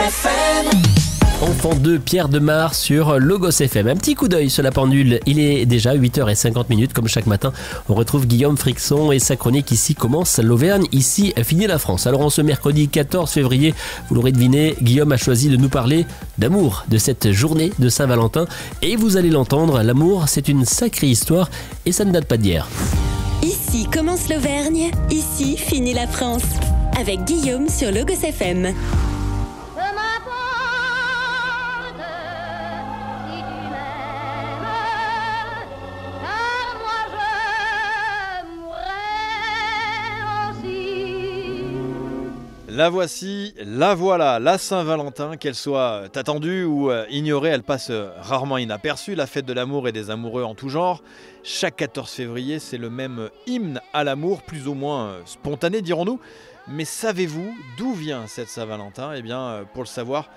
FM. Enfant 2, Pierre Demar sur Logos FM. Un petit coup d'œil sur la pendule. Il est déjà 8h50 comme chaque matin. On retrouve Guillaume Frixon et sa chronique Ici commence l'Auvergne, ici finit la France. Alors en ce mercredi 14 février, vous l'aurez deviné, Guillaume a choisi de nous parler d'amour, de cette journée de Saint-Valentin. Et vous allez l'entendre, l'amour c'est une sacrée histoire et ça ne date pas d'hier. Ici commence l'Auvergne, ici finit la France. Avec Guillaume sur Logos FM. La voici, la voilà, la Saint-Valentin, qu'elle soit attendue ou ignorée, elle passe rarement inaperçue, la fête de l'amour et des amoureux en tout genre. Chaque 14 février, c'est le même hymne à l'amour, plus ou moins spontané dirons-nous. Mais savez-vous d'où vient cette Saint-Valentin ? Eh bien, pour le savoir,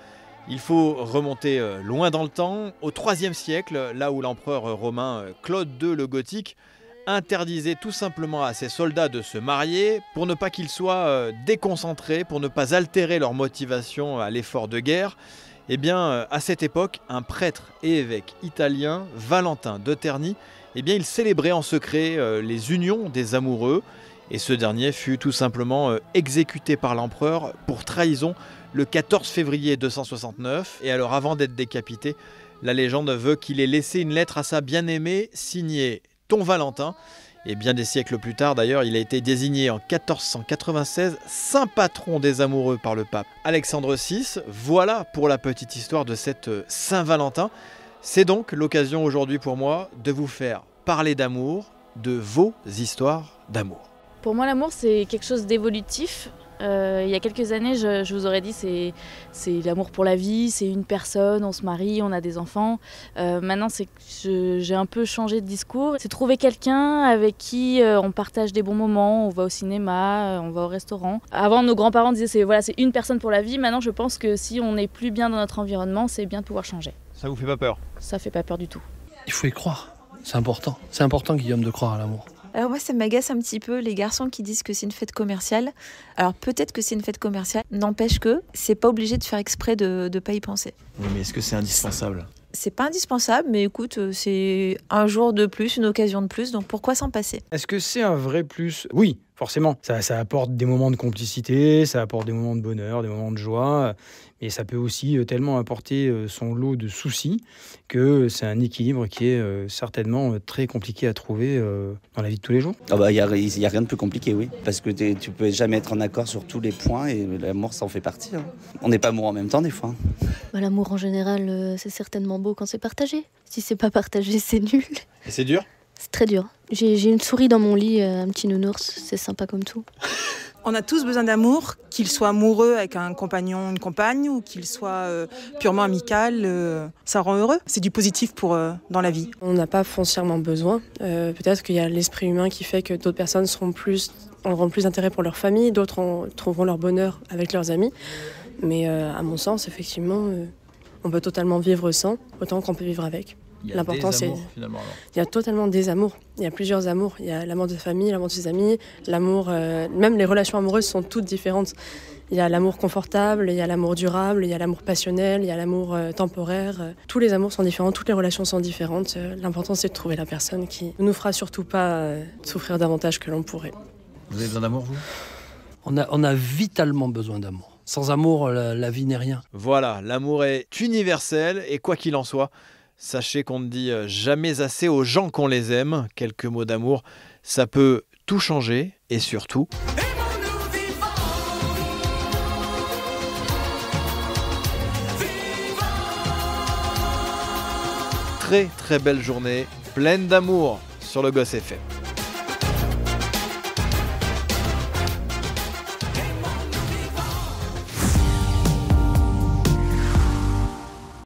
il faut remonter loin dans le temps, au IIIe siècle, là où l'empereur romain Claude II le Gothique interdisait tout simplement à ses soldats de se marier pour ne pas qu'ils soient déconcentrés, pour ne pas altérer leur motivation à l'effort de guerre. Eh bien, à cette époque, un prêtre et évêque italien, Valentin de Terni, eh bien, il célébrait en secret les unions des amoureux. Et ce dernier fut tout simplement exécuté par l'empereur pour trahison le 14 février 269. Et alors, avant d'être décapité, la légende veut qu'il ait laissé une lettre à sa bien-aimée signée Ton Valentin. Et bien des siècles plus tard, d'ailleurs, il a été désigné en 1496 saint patron des amoureux par le pape Alexandre VI. Voilà pour la petite histoire de cette Saint-Valentin. C'est donc l'occasion aujourd'hui pour moi de vous faire parler d'amour, de vos histoires d'amour. Pour moi, l'amour, c'est quelque chose d'évolutif. Il y a quelques années, je vous aurais dit c'est l'amour pour la vie, c'est une personne, on se marie, on a des enfants. Maintenant, j'ai un peu changé de discours. C'est trouver quelqu'un avec qui on partage des bons moments, on va au cinéma, on va au restaurant. Avant, nos grands-parents disaient c'est une personne pour la vie. Maintenant, je pense que si on n'est plus bien dans notre environnement, c'est bien de pouvoir changer. Ça vous fait pas peur ? Ça fait pas peur du tout. Il faut y croire, c'est important. C'est important, Guillaume, de croire à l'amour. Alors moi, ça m'agace un petit peu les garçons qui disent que c'est une fête commerciale. Alors peut-être que c'est une fête commerciale, n'empêche que c'est pas obligé de faire exprès de pas y penser. Oui, mais est-ce que c'est indispensable ? C'est pas indispensable, mais écoute, c'est un jour de plus, une occasion de plus, donc pourquoi s'en passer ? Est-ce que c'est un vrai plus ? Oui, forcément. Ça apporte des moments de complicité, ça apporte des moments de bonheur, des moments de joie, mais ça peut aussi tellement apporter son lot de soucis que c'est un équilibre qui est certainement très compliqué à trouver dans la vie de tous les jours. Il y a rien de plus compliqué, oui, parce que tu peux jamais être en accord sur tous les points et l'amour, ça en fait partie. Hein. On n'est pas amoureux en même temps des fois. L'amour en général, c'est certainement beau quand c'est partagé. Si c'est pas partagé, c'est nul. Et c'est dur ? C'est très dur. J'ai une souris dans mon lit, un petit nounours, c'est sympa comme tout. On a tous besoin d'amour, qu'il soit amoureux avec un compagnon, une compagne, ou qu'il soit purement amical, ça rend heureux. C'est du positif dans la vie. On n'a pas foncièrement besoin. Peut-être qu'il y a l'esprit humain qui fait que d'autres personnes auront plus d'intérêt pour leur famille, d'autres trouveront leur bonheur avec leurs amis. Mais à mon sens, effectivement, on peut totalement vivre sans, autant qu'on peut vivre avec. L'important, c'est finalement. Il y a totalement des amours. Il y a plusieurs amours. Il y a l'amour de famille, l'amour de ses amis, l'amour. Même les relations amoureuses sont toutes différentes. Il y a l'amour confortable, il y a l'amour durable, il y a l'amour passionnel, il y a l'amour temporaire. Tous les amours sont différents, toutes les relations sont différentes. L'important, c'est de trouver la personne qui ne nous fera surtout pas souffrir davantage que l'on pourrait. Vous avez besoin d'amour, vous ? On a vitalement besoin d'amour. Sans amour, la vie n'est rien. Voilà, l'amour est universel et quoi qu'il en soit, sachez qu'on ne dit jamais assez aux gens qu'on les aime. Quelques mots d'amour, ça peut tout changer et surtout... Très très belle journée, pleine d'amour sur Logos FM.